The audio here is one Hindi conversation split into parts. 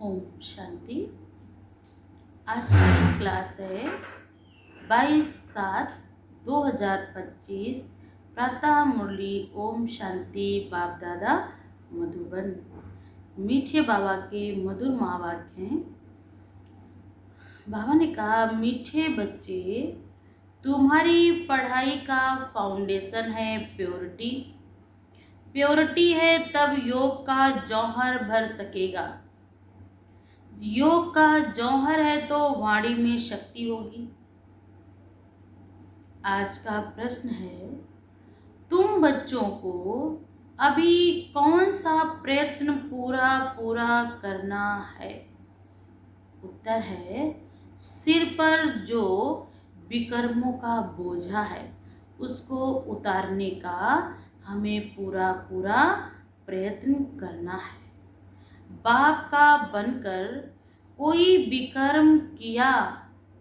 ओम शांति। आज की क्लास है 22/7/2025 प्रातः मुरली ओम शांति बाप दादा मधुबन। मीठे बाबा के मधुर महावाक्य हैं। बाबा ने कहा, मीठे बच्चे, तुम्हारी पढ़ाई का फाउंडेशन है प्योरिटी। प्योरिटी है तब योग का जौहर भर सकेगा। योग का जौहर है तो वाणी में शक्ति होगी। आज का प्रश्न है, तुम बच्चों को अभी कौन सा प्रयत्न पूरा करना है? उत्तर है, सिर पर जो विकर्मों का बोझा है उसको उतारने का हमें पूरा प्रयत्न करना है। बाप का बनकर कोई विकर्म किया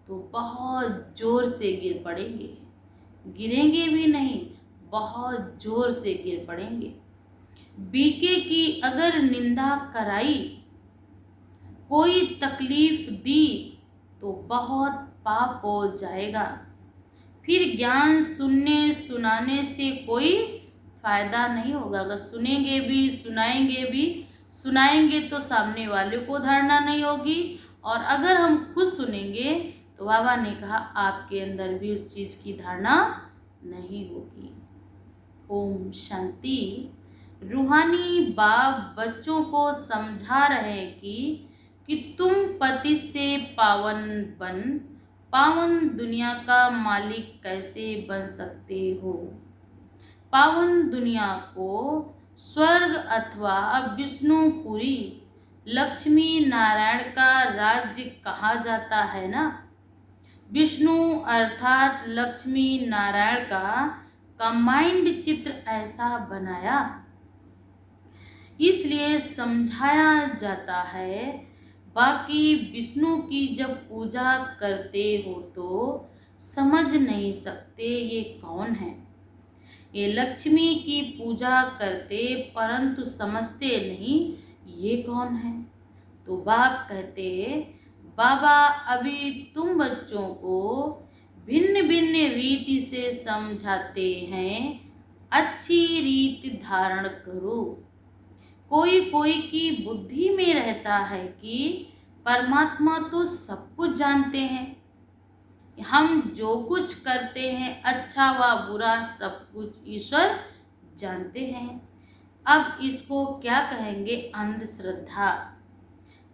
तो बहुत जोर से गिर पड़ेंगे। गिरेंगे भी नहीं, बहुत जोर से गिर पड़ेंगे। बीके की अगर निंदा कराई, कोई तकलीफ दी तो बहुत पाप हो जाएगा। फिर ज्ञान सुनने सुनाने से कोई फायदा नहीं होगा। अगर सुनेंगे भी सुनाएंगे तो सामने वाले को धारणा नहीं होगी, और अगर हम खुद सुनेंगे तो बाबा ने कहा आपके अंदर भी उस चीज़ की धारणा नहीं होगी। ओम शांति। रूहानी बाप बच्चों को समझा रहे हैं कि तुम पति से पावन दुनिया का मालिक कैसे बन सकते हो। पावन दुनिया को स्वर्ग अथवा विष्णुपुरी लक्ष्मी नारायण का राज्य कहा जाता है ना। विष्णु अर्थात लक्ष्मी नारायण का कंबाइंड चित्र ऐसा बनाया, इसलिए समझाया जाता है। बाकी विष्णु की जब पूजा करते हो तो समझ नहीं सकते ये कौन है। ये लक्ष्मी की पूजा करते परंतु समझते नहीं ये कौन है। तो बाप कहते, बाबा अभी तुम बच्चों को भिन्न भिन्न रीति से समझाते हैं। अच्छी रीति धारण करो। कोई कोई की बुद्धि में रहता है कि परमात्मा तो सब कुछ जानते हैं, हम जो कुछ करते हैं अच्छा व बुरा सब कुछ ईश्वर जानते हैं। अब इसको क्या कहेंगे? अंधश्रद्धा।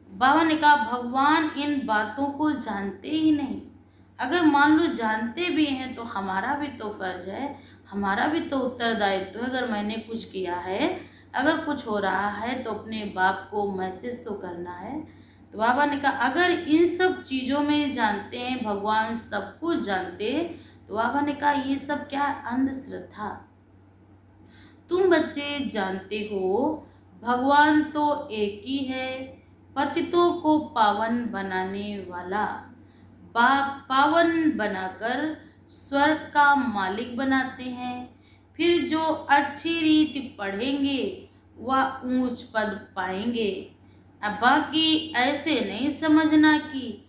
बाबा ने कहा भगवान इन बातों को जानते ही नहीं। अगर मान लो जानते भी हैं तो हमारा भी तो फर्ज है, हमारा भी तो उत्तरदायित्व है। अगर मैंने कुछ किया है, अगर कुछ हो रहा है तो अपने बाप को मैसेज तो करना है। तो बाबा ने कहा अगर इन सब चीज़ों में जानते हैं भगवान सब कुछ जानते, तो बाबा ने कहा ये सब क्या? अंधश्रद्धा। तुम बच्चे जानते हो भगवान तो एक ही है, पतितों को पावन बनाने वाला। बाप पावन बनाकर स्वर्ग का मालिक बनाते हैं। फिर जो अच्छी रीति पढ़ेंगे वह ऊंच पद पाएंगे। अब बाकी ऐसे नहीं समझना कि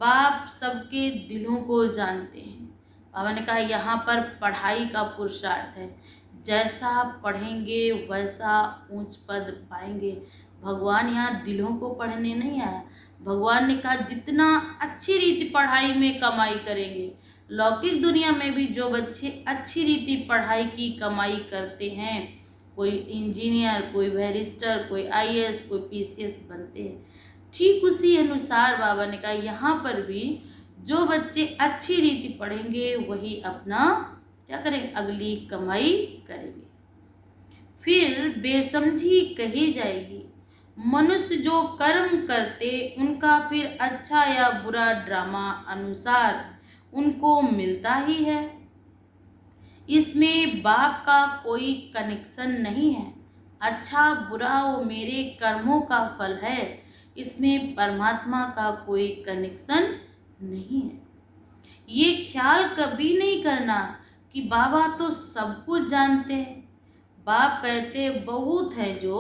बाप सबके दिलों को जानते हैं। बाबा ने कहा यहाँ पर पढ़ाई का पुरुषार्थ है। जैसा पढ़ेंगे वैसा ऊंच पद पाएंगे। भगवान यहाँ दिलों को पढ़ने नहीं आया। भगवान ने कहा जितना अच्छी रीति पढ़ाई में कमाई करेंगे। लौकिक दुनिया में भी जो बच्चे अच्छी रीति पढ़ाई की कमाई करते हैं, कोई इंजीनियर, कोई बैरिस्टर, कोई आईएएस, कोई पीसीएस बनते हैं, ठीक उसी अनुसार बाबा ने कहा यहाँ पर भी जो बच्चे अच्छी रीति पढ़ेंगे वही अपना क्या करेंगे? अगली कमाई करेंगे। फिर बेसमझी कही जाएगी। मनुष्य जो कर्म करते उनका फिर अच्छा या बुरा ड्रामा अनुसार उनको मिलता ही है। इसमें बाप का कोई कनेक्शन नहीं है। अच्छा बुरा वो मेरे कर्मों का फल है, इसमें परमात्मा का कोई कनेक्शन नहीं है। ये ख्याल कभी नहीं करना कि बाबा तो सब कुछ जानते हैं। बाप कहते बहुत है जो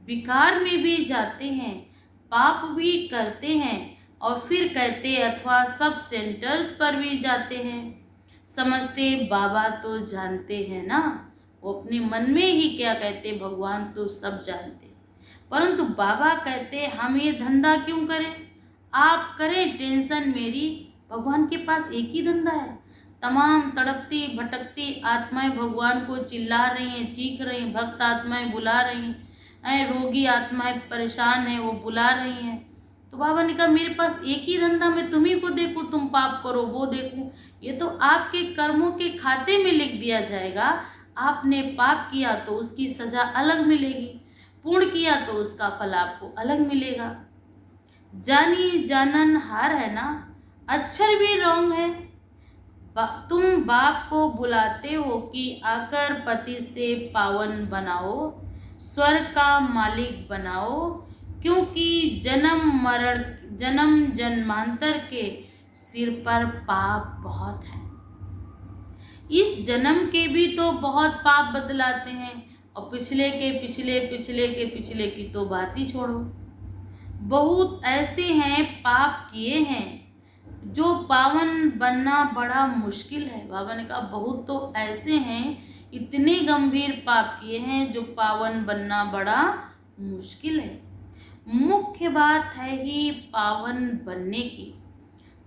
विकार में भी जाते हैं पाप भी करते हैं और फिर कहते अथवा सब सेंटर्स पर भी जाते हैं, समझते बाबा तो जानते हैं ना। वो अपने मन में ही क्या कहते, भगवान तो सब जानते। परंतु बाबा कहते हम ये धंधा क्यों करें, आप करें टेंशन मेरी, भगवान के पास एक ही धंधा है। तमाम तड़पती भटकती आत्माएं भगवान को चिल्ला रही हैं, चीख रही हैं, भक्त आत्माएं बुला रही हैं, रोगी आत्माएं परेशान हैं, वो बुला रही हैं। तो बाबा ने कहा मेरे पास एक ही धंधा, मैं तुम्ही को देखूं, तुम पाप करो वो देखूं। ये तो आपके कर्मों के खाते में लिख दिया जाएगा। आपने पाप किया तो उसकी सजा अलग मिलेगी, पुण्य किया तो उसका फल आपको अलग मिलेगा। जानी जानन हार है ना, अक्षर भी रॉन्ग है। तुम बाप को बुलाते हो कि आकर पति से पावन बनाओ, स्वर्ग का मालिक बनाओ, क्योंकि जन्म जन्मांतर के सिर पर पाप बहुत है। इस जन्म के भी तो बहुत पाप बदलाते हैं, और पिछले के पिछले पिछले के पिछले की तो बात ही छोड़ो। बहुत ऐसे हैं पाप किए हैं जो पावन बनना बड़ा मुश्किल है। बाबा ने कहा बहुत तो ऐसे हैं, इतने गंभीर पाप किए हैं जो पावन बनना बड़ा मुश्किल है। मुख्य बात है ही पावन बनने की।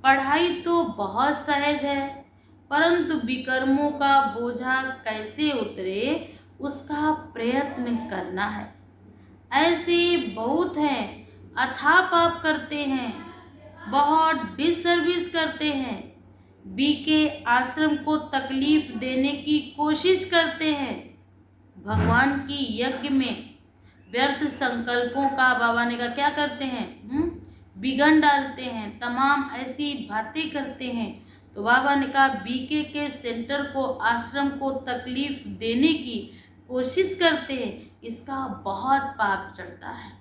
पढ़ाई तो बहुत सहज है, परंतु विकर्मों का बोझा कैसे उतरे उसका प्रयत्न करना है। ऐसे बहुत हैं, अथाह पाप करते हैं, बहुत डिसर्विस करते हैं, बीके आश्रम को तकलीफ देने की कोशिश करते हैं, भगवान की यज्ञ में व्यर्थ संकल्पों का बाबा ने कहा क्या करते हैं, बिगन डालते हैं, तमाम ऐसी बातें करते हैं। तो बाबा ने कहा बीके के सेंटर को आश्रम को तकलीफ देने की कोशिश करते हैं, इसका बहुत पाप चढ़ता है।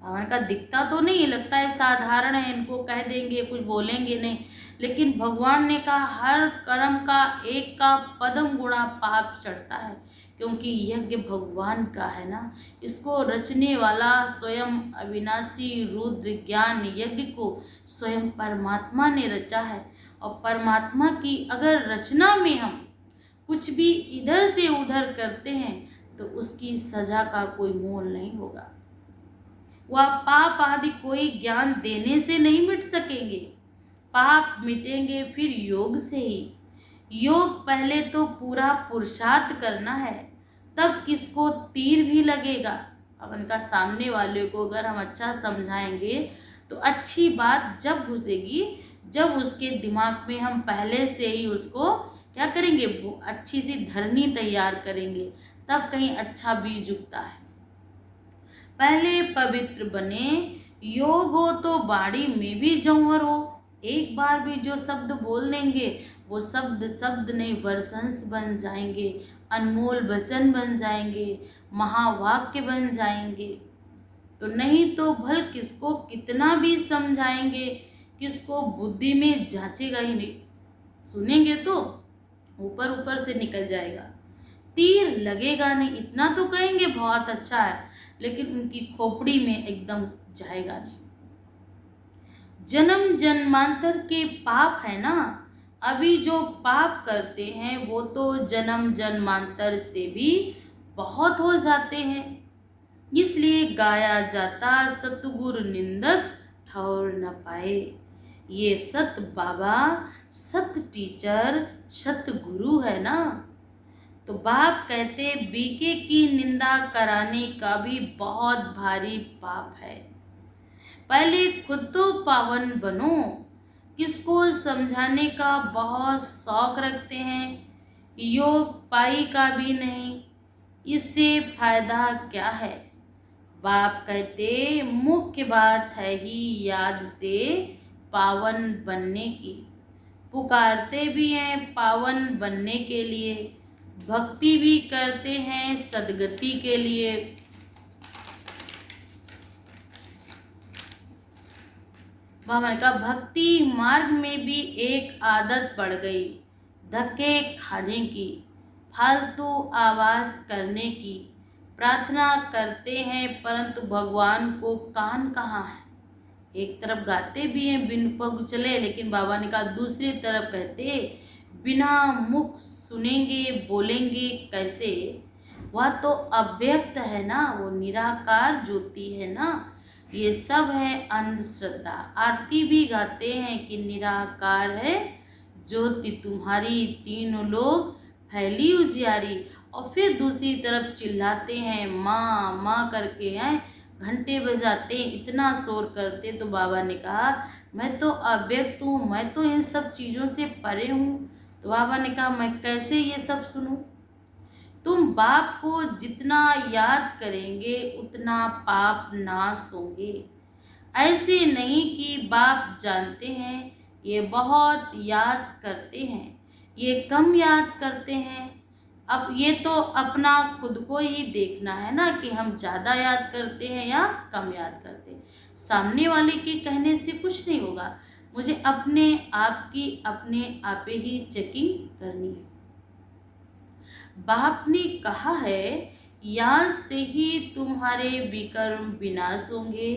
बाबा ने कहा दिखता तो नहीं है, लगता है साधारण है, इनको कह देंगे कुछ बोलेंगे नहीं, लेकिन भगवान ने कहा हर कर्म का एक का पदम गुणा पाप चढ़ता है, क्योंकि यज्ञ भगवान का है ना। इसको रचने वाला स्वयं अविनाशी रुद्र ज्ञान यज्ञ को स्वयं परमात्मा ने रचा है, और परमात्मा की अगर रचना में हम कुछ भी इधर से उधर करते हैं तो उसकी सजा का कोई मोल नहीं होगा। वह पाप आदि कोई ज्ञान देने से नहीं मिट सकेंगे। पाप मिटेंगे फिर योग से ही। योग पहले तो पूरा पुरुषार्थ करना है, तब किसको तीर भी लगेगा। अब उनका सामने वाले को अगर हम अच्छा समझाएंगे तो अच्छी बात जब घुसेगी जब उसके दिमाग में हम पहले से ही उसको क्या करेंगे, वो अच्छी सी धरनी तैयार करेंगे, तब कहीं अच्छा बीज उगता है। पहले पवित्र बने, योग हो तो बाड़ी में भी जौहर हो। एक बार भी जो शब्द बोल देंगे वो शब्द नहीं वर्षंस बन जाएंगे, अनमोल वचन बन जाएंगे, महावाक्य बन जाएंगे। तो नहीं तो भल किसको कितना भी समझाएंगे, किसको बुद्धि में जांचेगा ही नहीं, सुनेंगे तो ऊपर ऊपर से निकल जाएगा, तीर लगेगा नहीं। इतना तो कहेंगे बहुत अच्छा है, लेकिन उनकी खोपड़ी में एकदम जाएगा नहीं। जन्म जन्मांतर के पाप है ना, अभी जो पाप करते हैं वो तो जन्म जन्मांतर से भी बहुत हो जाते हैं। इसलिए गाया जाता सतगुरु निंदक ठौर न पाए। ये सत बाबा, सत टीचर, सत गुरु है ना। तो बाप कहते बीके की निंदा कराने का भी बहुत भारी पाप है। पहले खुद तो पावन बनो। किसको समझाने का बहुत शौक रखते हैं, योग पाई का भी नहीं, इससे फायदा क्या है। बाप कहते मुख्य बात है ही याद से पावन बनने की। पुकारते भी हैं पावन बनने के लिए, भक्ति भी करते हैं सदगति के लिए। बाबा ने कहा भक्ति मार्ग में भी एक आदत पड़ गई, धक्के खाने की, फालतू आवाज करने की। प्रार्थना करते हैं परंतु भगवान को कान कहाँ है। एक तरफ गाते भी हैं बिन पग चले, लेकिन बाबा ने कहा दूसरी तरफ कहते बिना मुख सुनेंगे बोलेंगे कैसे। वह तो अव्यक्त है ना, वो निराकार ज्योति है ना। ये सब है अंधश्रद्धा। आरती भी गाते हैं कि निराकार है ज्योति तुम्हारी, तीनों लोग फैली उजियारी। और फिर दूसरी तरफ चिल्लाते हैं माँ माँ करके, हैं घंटे बजाते, इतना शोर करते। तो बाबा ने कहा मैं तो अव्यक्त हूँ, मैं तो इन सब चीज़ों से परे हूँ। तो बाबा ने कहा मैं कैसे ये सब सुनूं। तुम बाप को जितना याद करेंगे उतना पाप नाश होंगे। ऐसे नहीं कि बाप जानते हैं, ये बहुत याद करते हैं, ये कम याद करते हैं। अब ये तो अपना खुद को ही देखना है ना कि हम ज़्यादा याद करते हैं या कम याद करते हैं। सामने वाले के कहने से कुछ नहीं होगा, मुझे अपने आप की अपने आपे ही चेकिंग करनी है। बाप ने कहा है याद से ही तुम्हारे विकर्म विनाश होंगे।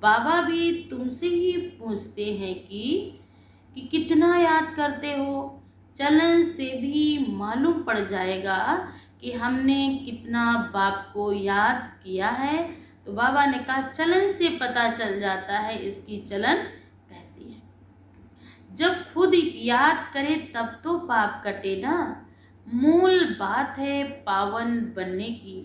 बाबा भी तुमसे ही पूछते हैं कि कितना याद करते हो। चलन से भी मालूम पड़ जाएगा कि हमने कितना बाप को याद किया है। तो बाबा ने कहा चलन से पता चल जाता है इसकी चलन कैसी है। जब खुद याद करे तब तो पाप कटे ना। मूल बात है पावन बनने की।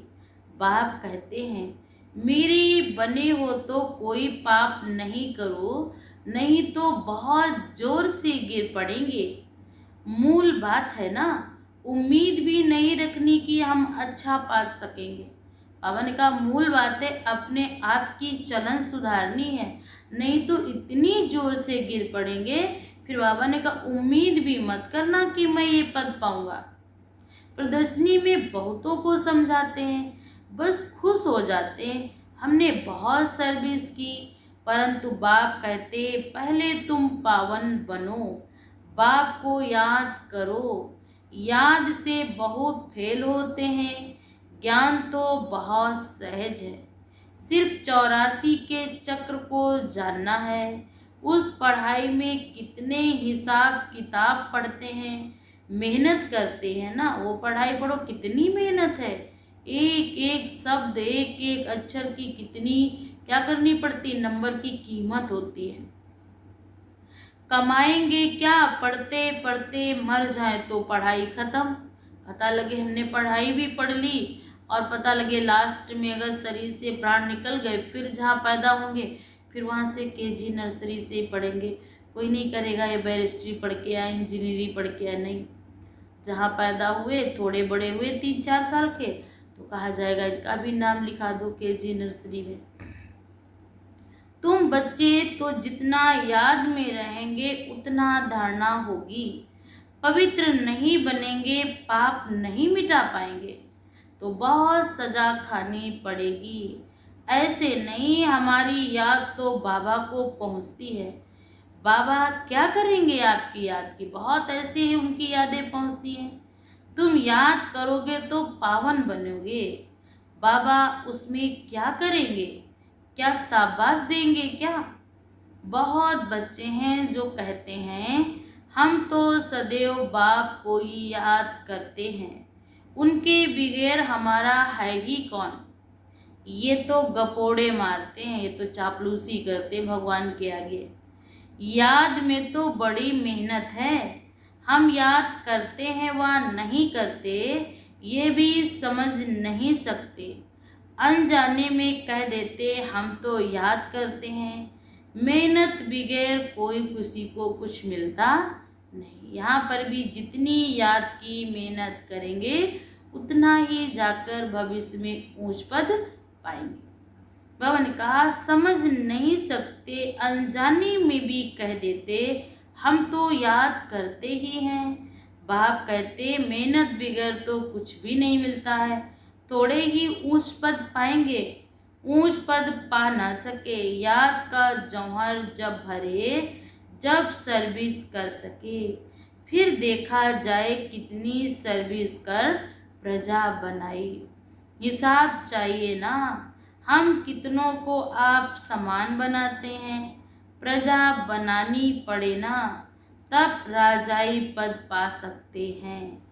बाप कहते हैं मेरे बने हो तो कोई पाप नहीं करो, नहीं तो बहुत जोर से गिर पड़ेंगे। मूल बात है ना, उम्मीद भी नहीं रखनी कि हम अच्छा पा सकेंगे। बाबा ने कहा मूल बात है अपने आप की चलन सुधारनी है, नहीं तो इतनी जोर से गिर पड़ेंगे। फिर बाबा ने कहा उम्मीद भी मत करना कि मैं ये पद पाऊंगा। प्रदर्शनी में बहुतों को समझाते हैं, बस खुश हो जाते हैं हमने बहुत सर्विस की। परंतु बाप कहते पहले तुम पावन बनो, बाप को याद करो। याद से बहुत फेल होते हैं, ज्ञान तो बहुत सहज है। सिर्फ 84 के चक्र को जानना है। उस पढ़ाई में कितने हिसाब किताब पढ़ते हैं, मेहनत करते हैं ना। वो पढ़ाई पढ़ो कितनी मेहनत है, एक एक शब्द एक एक अक्षर की कितनी क्या करनी पड़ती, नंबर की कीमत होती है। कमाएंगे क्या, पढ़ते पढ़ते मर जाए तो पढ़ाई खत्म। पता लगे हमने पढ़ाई भी पढ़ ली और पता लगे लास्ट में अगर शरीर से प्राण निकल गए, फिर जहाँ पैदा होंगे फिर वहाँ से केजी नर्सरी से पढ़ेंगे। कोई नहीं करेगा ये बैरिस्ट्री पढ़ के आए, इंजीनियरिंग पढ़ के आए, नहीं। जहाँ पैदा हुए थोड़े बड़े हुए 3-4 साल के, तो कहा जाएगा इनका भी नाम लिखा दो केजी नर्सरी में। तुम बच्चे तो जितना याद में रहेंगे उतना धारणा होगी। पवित्र नहीं बनेंगे, पाप नहीं मिटा पाएंगे तो बहुत सजा खानी पड़ेगी। ऐसे नहीं, हमारी याद तो बाबा को पहुंचती है। बाबा क्या करेंगे आपकी याद की, बहुत ऐसे हैं उनकी यादें पहुंचती हैं। तुम याद करोगे तो पावन बनोगे। बाबा उसमें क्या करेंगे, क्या शाबाश देंगे क्या। बहुत बच्चे हैं जो कहते हैं हम तो सदैव बाप को ही याद करते हैं, उनके बगैर हमारा है ही कौन। ये तो गपोड़े मारते हैं, ये तो चापलूसी करते हैं भगवान के आगे। याद में तो बड़ी मेहनत है, हम याद करते हैं व नहीं करते ये भी समझ नहीं सकते। अनजाने में कह देते हम तो याद करते हैं। मेहनत बगैर कोई किसी को कुछ मिलता नहीं। यहाँ पर भी जितनी याद की मेहनत करेंगे उतना ही जाकर भविष्य में ऊंच पद पाएंगे। बाबा ने कहा समझ नहीं सकते, अनजाने में भी कह देते हम तो याद करते ही हैं। बाप कहते मेहनत बगैर तो कुछ भी नहीं मिलता है, थोड़े ही ऊंच पद पाएंगे, ऊंच पद पा ना सके। याद का जौहर जब भरे, जब सर्विस कर सके, फिर देखा जाए कितनी सर्विस कर प्रजा बनाई। हिसाब चाहिए ना, हम कितनों को आप समान बनाते हैं। प्रजा बनानी पड़े ना, तब राजाई पद पा सकते हैं।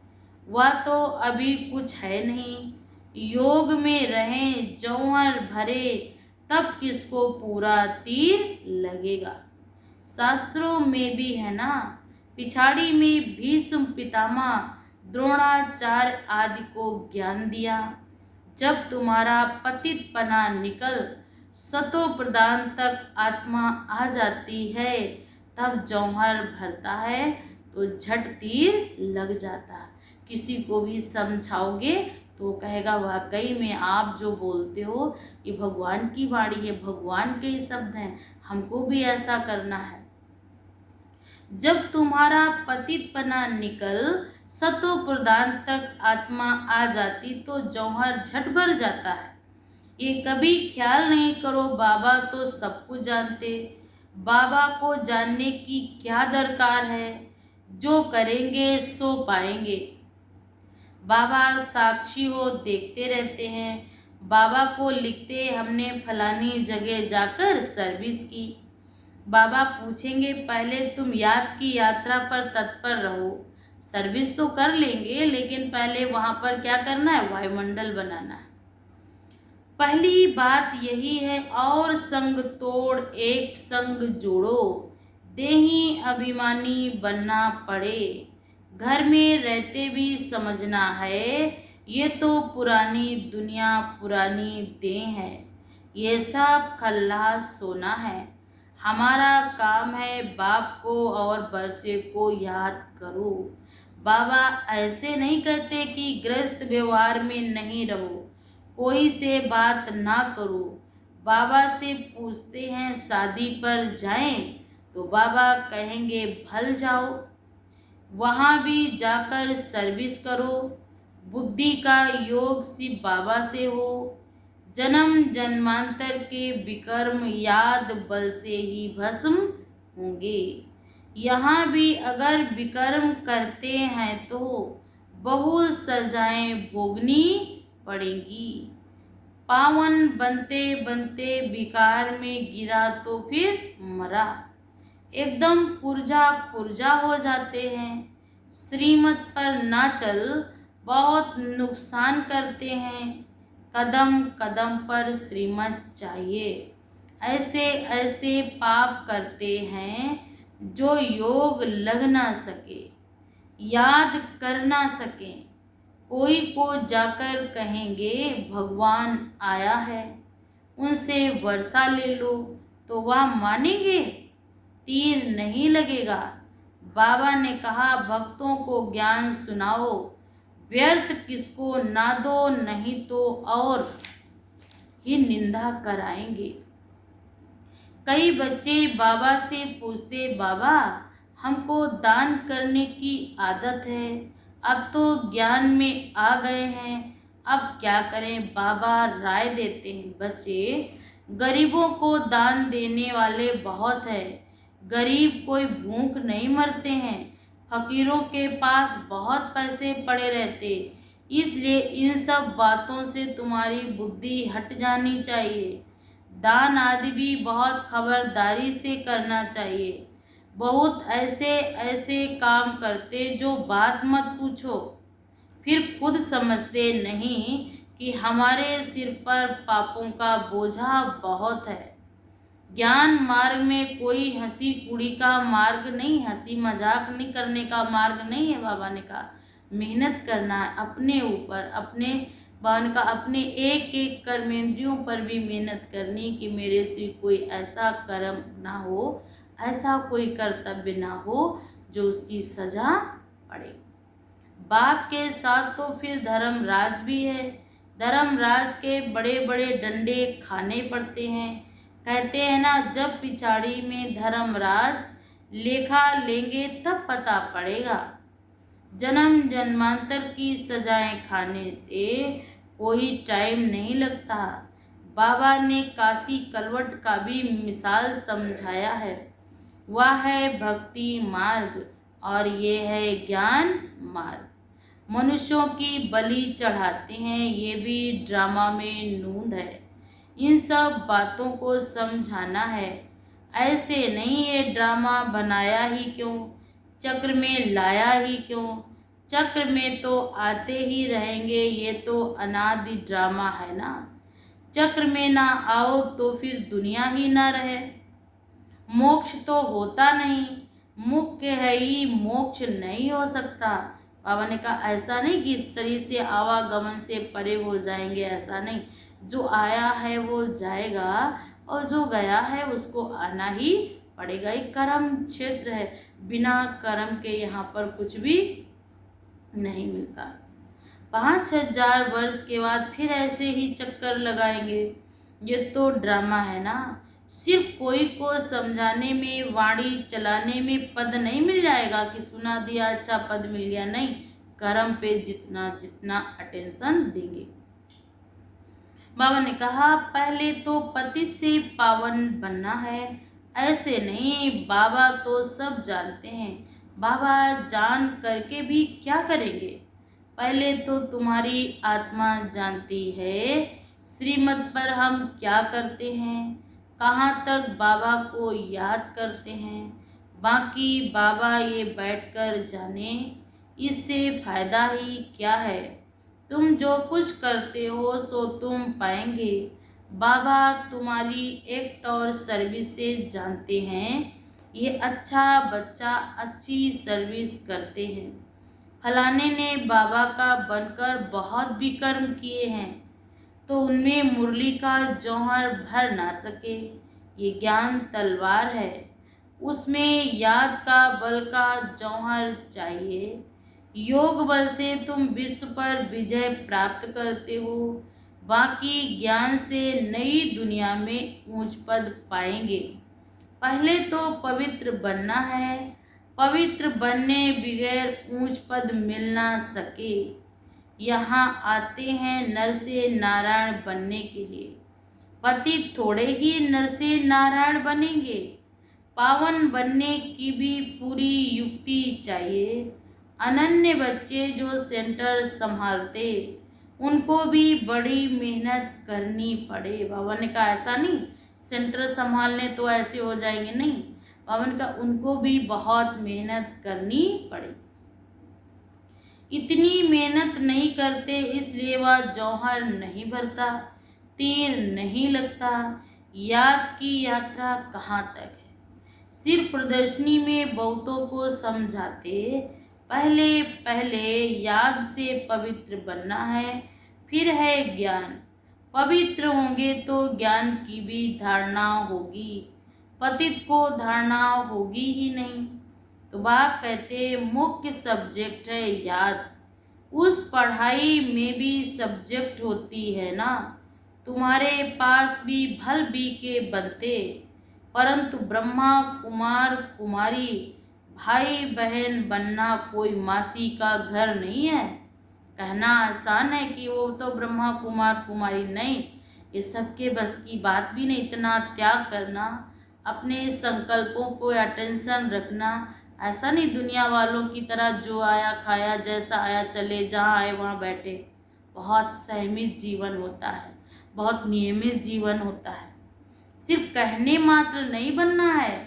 वह तो अभी कुछ है नहीं, योग में रहें जौहर भरे, तब किसको पूरा तीर लगेगा। शास्त्रों में भी है ना, पिछाड़ी में भीष्म पितामह द्रोणाचार्य आदि को ज्ञान दिया। जब तुम्हारा पतित पना निकल सतो प्रदान तक आत्मा आ जाती है, तब जौहर भरता है तो झट तीर लग जाता है। किसी को भी समझाओगे तो कहेगा वाकई में आप जो बोलते हो ये भगवान की वाणी है, भगवान के ही शब्द हैं, हमको भी ऐसा करना है। जब तुम्हारा पतितपना निकल सतो प्रदान तक आत्मा आ जाती तो जौहर झट भर जाता है। ये कभी ख्याल नहीं करो बाबा तो सब कुछ जानते, बाबा को जानने की क्या दरकार है, जो करेंगे सो पाएंगे। बाबा साक्षी हो देखते रहते हैं। बाबा को लिखते हमने फलानी जगह जाकर सर्विस की। बाबा पूछेंगे पहले तुम याद की यात्रा पर तत्पर रहो, सर्विस तो कर लेंगे लेकिन पहले वहाँ पर क्या करना है, वायुमंडल बनाना है। पहली बात यही है, और संग तोड़ एक संग जोड़ो, देही अभिमानी बनना पड़े। घर में रहते भी समझना है, ये तो पुरानी दुनिया पुरानी देह है, ये सब खल्लास सोना है। हमारा काम है बाप को और बरसे को याद करो। बाबा ऐसे नहीं कहते कि गृहस्थ व्यवहार में नहीं रहो, कोई से बात ना करो। बाबा से पूछते हैं शादी पर जाएं, तो बाबा कहेंगे भल जाओ, वहाँ भी जाकर सर्विस करो। बुद्धि का योग सिर्फ बाबा से हो। जन्म जन्मांतर के विकर्म याद बल से ही भस्म होंगे। यहाँ भी अगर विकर्म करते हैं तो बहुत सजाएं भोगनी पड़ेंगी। पावन बनते बनते विकार में गिरा तो फिर मरा, एकदम पुर्जा पुर्जा हो जाते हैं। श्रीमत पर ना चल बहुत नुकसान करते हैं, कदम कदम पर श्रीमत चाहिए। ऐसे ऐसे पाप करते हैं जो योग लग ना सके, याद कर ना सके। कोई को जाकर कहेंगे भगवान आया है, उनसे वर्षा ले लो, तो वह मानेंगे, तीर नहीं लगेगा। बाबा ने कहा भक्तों को ज्ञान सुनाओ, व्यर्थ किसको ना दो, नहीं तो और ही निंदा कराएंगे। कई बच्चे बाबा से पूछते बाबा हमको दान करने की आदत है, अब तो ज्ञान में आ गए हैं, अब क्या करें। बाबा राय देते हैं बच्चे गरीबों को दान देने वाले बहुत हैं, गरीब कोई भूख नहीं मरते हैं, फकीरों के पास बहुत पैसे पड़े रहते, इसलिए इन सब बातों से तुम्हारी बुद्धि हट जानी चाहिए। दान आदि भी बहुत खबरदारी से करना चाहिए। बहुत ऐसे ऐसे काम करते जो बात मत पूछो, फिर खुद समझते नहीं कि हमारे सिर पर पापों का बोझा बहुत है। ज्ञान मार्ग में कोई हंसी कुड़ी का मार्ग नहीं, हंसी मजाक नहीं करने का मार्ग नहीं है। बाबा ने कहा मेहनत करना है अपने ऊपर, अपने बान का अपने एक एक कर्मेंद्रियों पर भी मेहनत करनी कि मेरे से कोई ऐसा कर्म ना हो, ऐसा कोई कर्तव्य ना हो जो उसकी सजा पड़े। बाप के साथ तो फिर धर्मराज भी है, धर्मराज के बड़े बड़े डंडे खाने पड़ते हैं। कहते हैं ना जब पिछाड़ी में धर्मराज लेखा लेंगे तब पता पड़ेगा। जन्म जन्मांतर की सजाएं खाने से कोई टाइम नहीं लगता। बाबा ने काशी कलवट का भी मिसाल समझाया है, वह है भक्ति मार्ग और ये है ज्ञान मार्ग। मनुष्यों की बलि चढ़ाते हैं, ये भी ड्रामा में नूंद है। इन सब बातों को समझाना है। ऐसे नहीं, ये ड्रामा बनाया ही क्यों, चक्र में लाया ही क्यों, चक्र में तो आते ही रहेंगे, ये तो अनादि ड्रामा है ना। चक्र में ना आओ तो फिर दुनिया ही ना रहे। मोक्ष तो होता नहीं, मुख्य है ही मोक्ष नहीं हो सकता। बाबा ने कहा ऐसा नहीं कि शरीर से आवागमन से परे हो जाएंगे, ऐसा नहीं। जो आया है वो जाएगा और जो गया है उसको आना ही पड़ेगा। एक कर्म क्षेत्र है, बिना कर्म के यहाँ पर कुछ भी नहीं मिलता। 5,000 वर्ष के बाद फिर ऐसे ही चक्कर लगाएंगे। ये तो ड्रामा है ना। सिर्फ कोई को समझाने में, वाणी चलाने में पद नहीं मिल जाएगा कि सुना दिया अच्छा पद मिल गया, नहीं। कर्म पे जितना जितना अटेंशन देंगे। बाबा ने कहा पहले तो पति से पावन बनना है। ऐसे नहीं, बाबा तो सब जानते हैं। बाबा जान करके भी क्या करेंगे। पहले तो तुम्हारी आत्मा जानती है श्रीमत पर हम क्या करते हैं, कहाँ तक बाबा को याद करते हैं। बाकी बाबा ये बैठकर जाने, इससे फायदा ही क्या है। तुम जो कुछ करते हो सो तुम पाएंगे। बाबा तुम्हारी एक्ट और सर्विस से जानते हैं ये अच्छा बच्चा अच्छी सर्विस करते हैं। फलाने ने बाबा का बनकर बहुत भी कर्म किए हैं तो उनमें मुरली का जौहर भर ना सके। ये ज्ञान तलवार है, उसमें याद का बल का जौहर चाहिए। योग बल से तुम विश्व पर विजय प्राप्त करते हो। बाकी ज्ञान से नई दुनिया में ऊंच पद पाएंगे। पहले तो पवित्र बनना है, पवित्र बनने बगैर ऊंच पद मिल ना सके। यहाँ आते हैं नर से नारायण बनने के लिए। पति थोड़े ही नर से नारायण बनेंगे, पावन बनने की भी पूरी युक्ति चाहिए। अनन्य बच्चे जो सेंटर संभालते उनको भी बड़ी मेहनत करनी पड़े। बाबा ने कहा ऐसा नहीं सेंटर संभालने तो ऐसे हो जाएंगे, नहीं। बाबा ने कहा उनको भी बहुत मेहनत करनी पड़े। इतनी मेहनत नहीं करते इसलिए वह जौहर नहीं भरता, तीर नहीं लगता। याद की यात्रा कहाँ तक है। सिर्फ प्रदर्शनी में बहुतों को समझाते पहले पहले याद से पवित्र बनना है, फिर है ज्ञान। पवित्र होंगे तो ज्ञान की भी धारणा होगी, पतित को धारणा होगी ही नहीं। तो बाप कहते मुख्य सब्जेक्ट है याद। उस पढ़ाई में भी सब्जेक्ट होती है ना। तुम्हारे पास भी भल भी के बनते, परंतु ब्रह्मा कुमार कुमारी भाई बहन बनना कोई मासी का घर नहीं है। कहना आसान है कि वो तो ब्रह्मा कुमार कुमारी, नहीं। ये सबके बस की बात भी नहीं। इतना त्याग करना, अपने संकल्पों को अटेंशन रखना, ऐसा नहीं दुनिया वालों की तरह जो आया खाया, जैसा आया चले, जहाँ आए वहाँ बैठे। बहुत संयमित जीवन होता है, बहुत नियमित जीवन होता है। सिर्फ कहने मात्र नहीं बनना है।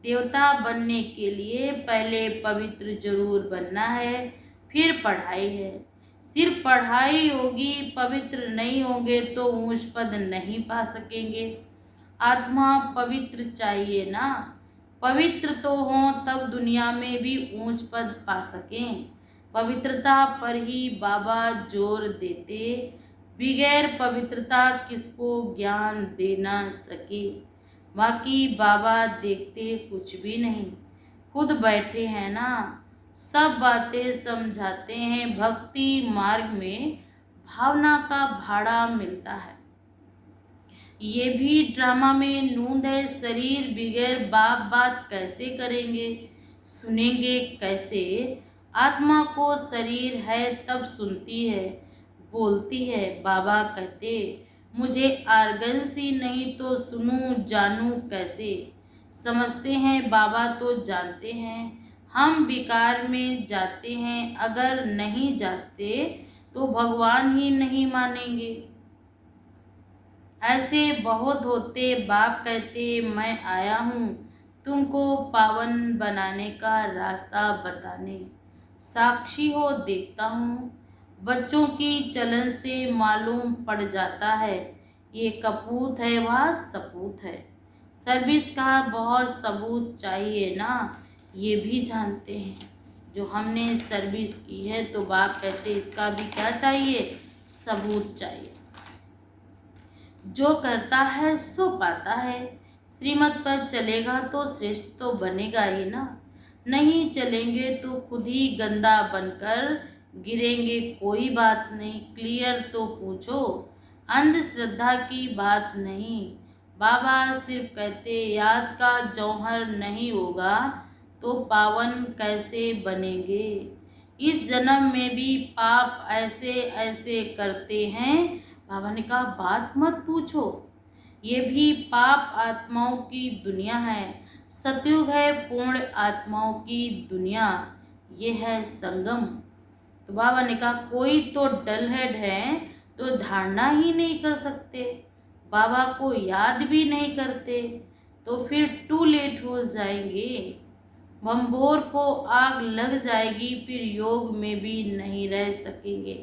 देवता बनने के लिए पहले पवित्र जरूर बनना है, फिर पढ़ाई है। सिर्फ पढ़ाई होगी, पवित्र नहीं होंगे तो ऊंच पद नहीं पा सकेंगे। आत्मा पवित्र चाहिए ना। पवित्र तो हों तब दुनिया में भी ऊंच पद पा सकें। पवित्रता पर ही बाबा जोर देते, बगैर पवित्रता किसको ज्ञान दे ना सके। बाकी बाबा देखते कुछ भी नहीं, खुद बैठे हैं ना। सब बातें समझाते हैं। भक्ति मार्ग में भावना का भाड़ा मिलता है। ये भी ड्रामा में नूंद है। शरीर बगैर बाप बात कैसे करेंगे, सुनेंगे कैसे। आत्मा को शरीर है तब सुनती है, बोलती है। बाबा कहते मुझे आर्गन नहीं तो सुनूं जानूं कैसे। समझते हैं बाबा तो जानते हैं। हम विकार में जाते हैं, अगर नहीं जाते तो भगवान ही नहीं मानेंगे। ऐसे बहुत होते, बाप कहते मैं आया हूँ तुमको पावन बनाने का रास्ता बताने। साक्षी हो देखता हूँ, बच्चों की चलन से मालूम पड़ जाता है, ये कपूत है वह सपूत है। सर्विस का बहुत सबूत चाहिए ना, ये भी जानते हैं। जो हमने सर्विस की है तो बाप कहते इसका भी क्या चाहिए, सबूत चाहिए। जो करता है सो पाता है, श्रीमत पर चलेगा तो श्रेष्ठ तो बनेगा ही ना। नहीं चलेंगे तो खुद ही गंदा बनकर गिरेंगे, कोई बात नहीं क्लियर तो पूछो, अंधश्रद्धा की बात नहीं। बाबा सिर्फ कहते याद का जौहर नहीं होगा तो पावन कैसे बनेंगे। इस जन्म में भी पाप ऐसे ऐसे करते हैं। बाबा ने कहा बात मत पूछो, ये भी पाप आत्माओं की दुनिया है। सतयुग है पूर्ण आत्माओं की दुनिया, ये है संगम। तो बाबा ने कहा कोई तो डल हेड है तो धारणा ही नहीं कर सकते, बाबा को याद भी नहीं करते, तो फिर टू लेट हो जाएंगे। बम्बोर को आग लग जाएगी, फिर योग में भी नहीं रह सकेंगे,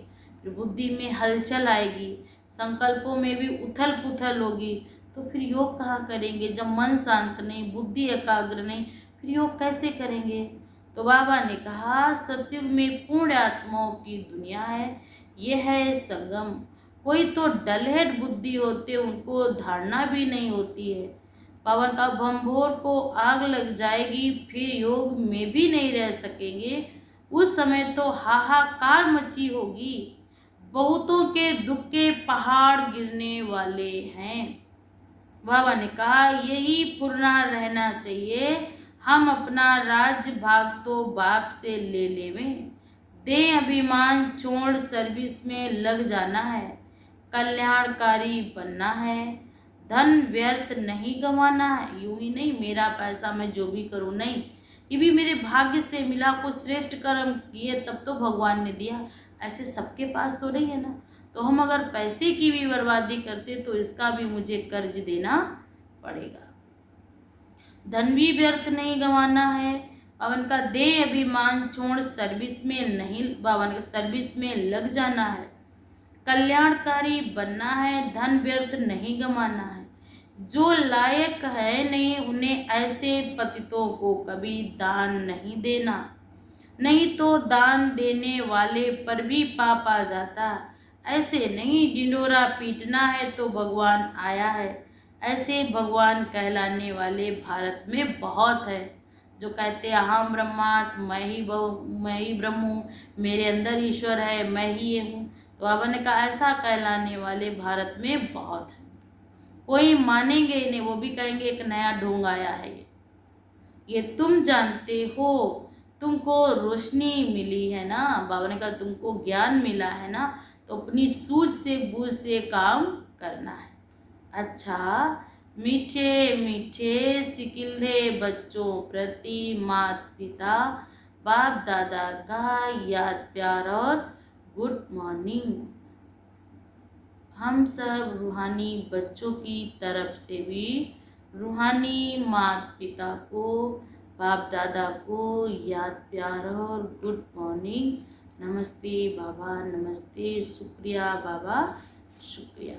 फिर बुद्धि में हलचल आएगी, संकल्पों में भी उथल पुथल होगी, तो फिर योग कहाँ करेंगे। जब मन शांत नहीं, बुद्धि एकाग्र नहीं, फिर योग कैसे करेंगे। तो बाबा ने कहा सतयुग में पूर्ण आत्माओं की दुनिया है, ये है संगम। कोई तो डलहेड बुद्धि होते, उनको धारणा भी नहीं होती है। पावन का बम्भोर को आग लग जाएगी, फिर योग में भी नहीं रह सकेंगे। उस समय तो हाहाकार मची होगी, बहुतों के दुख के पहाड़ गिरने वाले हैं। बाबा ने कहा यही पुरना रहना चाहिए, हम अपना राज्य भाग तो बाप से ले लेवें, दें अभिमान छोड़ सर्विस में लग जाना है, कल्याणकारी बनना है, धन व्यर्थ नहीं गंवाना है। यूं ही नहीं मेरा पैसा मैं जो भी करूं, नहीं, ये भी मेरे भाग्य से मिला, कुछ श्रेष्ठ कर्म किए तब तो भगवान ने दिया, ऐसे सबके पास तो नहीं है ना। तो हम अगर पैसे की भी बर्बादी करते तो इसका भी मुझे कर्ज देना पड़ेगा। धन भी व्यर्थ नहीं गंवाना है। बावन का दे अभिमान छोड़ सर्विस में नहीं, बावन का सर्विस में लग जाना है, कल्याणकारी बनना है, धन व्यर्थ नहीं गंवाना है। जो लायक है नहीं उन्हें ऐसे पतितों को कभी दान नहीं देना, नहीं तो दान देने वाले पर भी पाप आ जाता। ऐसे नहीं ढिंढोरा पीटना है तो भगवान आया है, ऐसे भगवान कहलाने वाले भारत में बहुत है। जो कहते हैं अहम ब्रह्मास्मि, मैं ही ब्रह्म हूँ, मेरे अंदर ईश्वर है, मैं ही ये हूँ। तो बाबा ने कहा ऐसा कहलाने वाले भारत में बहुत है। कोई मानेंगे ही नहीं, वो भी कहेंगे एक नया ढोंग आया है। ये तुम जानते हो, तुमको रोशनी मिली है ना। बाबा ने कहा तुमको ज्ञान मिला है ना, तो अपनी सूझ से बूझ से काम करना है। अच्छा, मीठे मीठे सिकिल्धे बच्चों प्रति माता पिता बाप दादा का याद प्यार और गुड मॉर्निंग। हम सब रूहानी बच्चों की तरफ से भी रूहानी माता पिता को, बाप दादा को याद प्यार और गुड मॉर्निंग। नमस्ते बाबा, नमस्ते, शुक्रिया बाबा, शुक्रिया।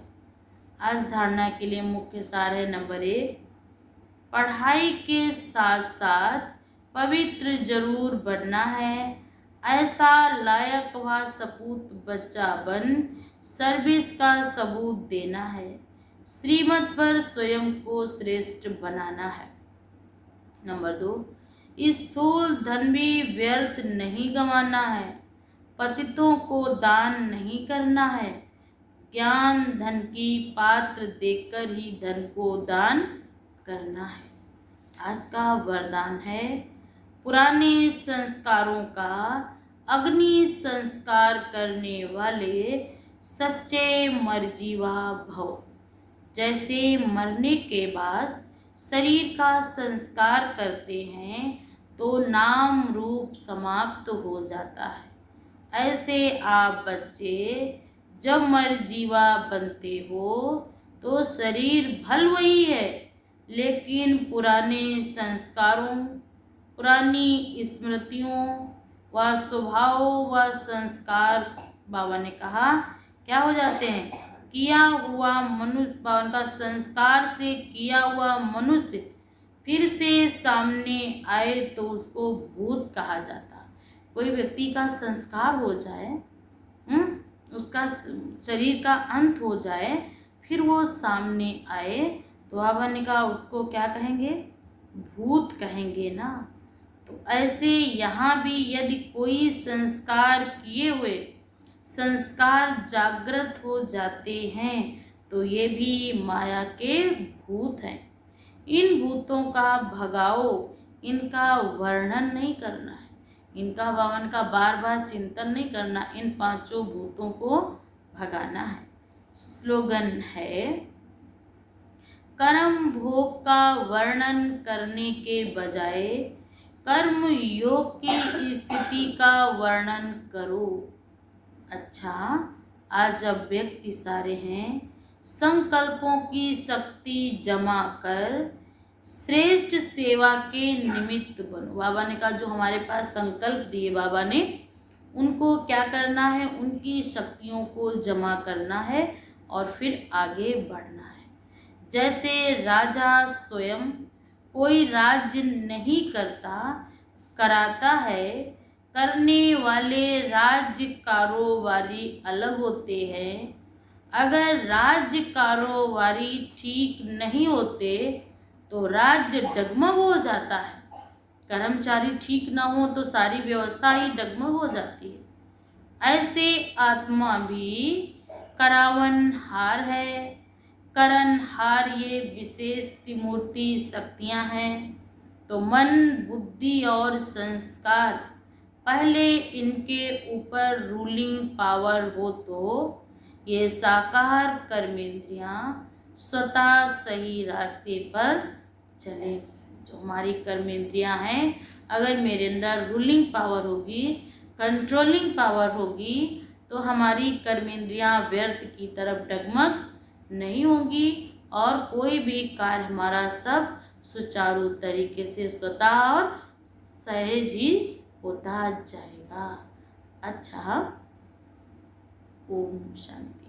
आज धारणा के लिए मुख्य सार है नंबर 1, पढ़ाई के साथ साथ पवित्र जरूर बनना है, ऐसा लायक व सपूत बच्चा बन सर्विस का सबूत देना है, श्रीमत पर स्वयं को श्रेष्ठ बनाना है। नंबर 2, स्थूल धन भी व्यर्थ नहीं गंवाना है, पतितों को दान नहीं करना है, ज्ञान धन की पात्र देखकर ही धन को दान करना है। आज का वरदान है पुराने संस्कारों का अग्नि संस्कार करने वाले सच्चे मरजीवा भव। जैसे मरने के बाद शरीर का संस्कार करते हैं तो नाम रूप समाप्त हो जाता है, ऐसे आप बच्चे जब मरजीवा बनते हो तो शरीर भल वही है, लेकिन पुराने संस्कारों, पुरानी स्मृतियों व स्वभाव व संस्कार, बाबा ने कहा, क्या हो जाते हैं, किया हुआ मनुष्य, बाबा का संस्कार से किया हुआ मनुष्य फिर से सामने आए तो उसको भूत कहा जाता। कोई व्यक्ति का संस्कार हो जाए, उसका शरीर का अंत हो जाए, फिर वो सामने आए तो बाबा ने कहा उसको क्या कहेंगे, भूत कहेंगे ना। तो ऐसे यहाँ भी यदि कोई संस्कार किए हुए संस्कार जागृत हो जाते हैं तो ये भी माया के भूत हैं। इन भूतों का भगाओ, इनका वर्णन नहीं करना है, इनका बावन का बार बार चिंतन नहीं करना, इन पांचों भूतों को भगाना है। स्लोगन है, कर्म भोग का वर्णन करने के बजाय कर्म योग की स्थिति का वर्णन करो। अच्छा, आज अब व्यक्ति सारे हैं, संकल्पों की शक्ति जमा कर श्रेष्ठ सेवा के निमित्त बनो। बाबा ने कहा जो हमारे पास संकल्प दिए बाबा ने, उनको क्या करना है, उनकी शक्तियों को जमा करना है और फिर आगे बढ़ना है। जैसे राजा स्वयं कोई राज्य नहीं करता, कराता है, करने वाले राज्य कारोबारी अलग होते हैं। अगर राज्य कारोबारी ठीक नहीं होते तो राज्य डगमग हो जाता है। कर्मचारी ठीक ना हो तो सारी व्यवस्था ही डगमग हो जाती है। ऐसे आत्मा भी करावनहार है। करणहार ये विशेष त्रिमूर्ति शक्तियाँ हैं। तो मन, बुद्धि और संस्कार पहले इनके ऊपर रूलिंग पावर हो तो ये साकार कर्मेंद्रियाँ स्वतः सही रास्ते पर चले। जो हमारी कर्मेंद्रियाँ हैं, अगर मेरे अंदर रूलिंग पावर होगी, कंट्रोलिंग पावर होगी, तो हमारी कर्मेंद्रियाँ व्यर्थ की तरफ डगमग नहीं होगी और कोई भी कार्य हमारा सब सुचारू तरीके से स्वतः और सहज ही होता जाएगा। अच्छा, ओम शांति।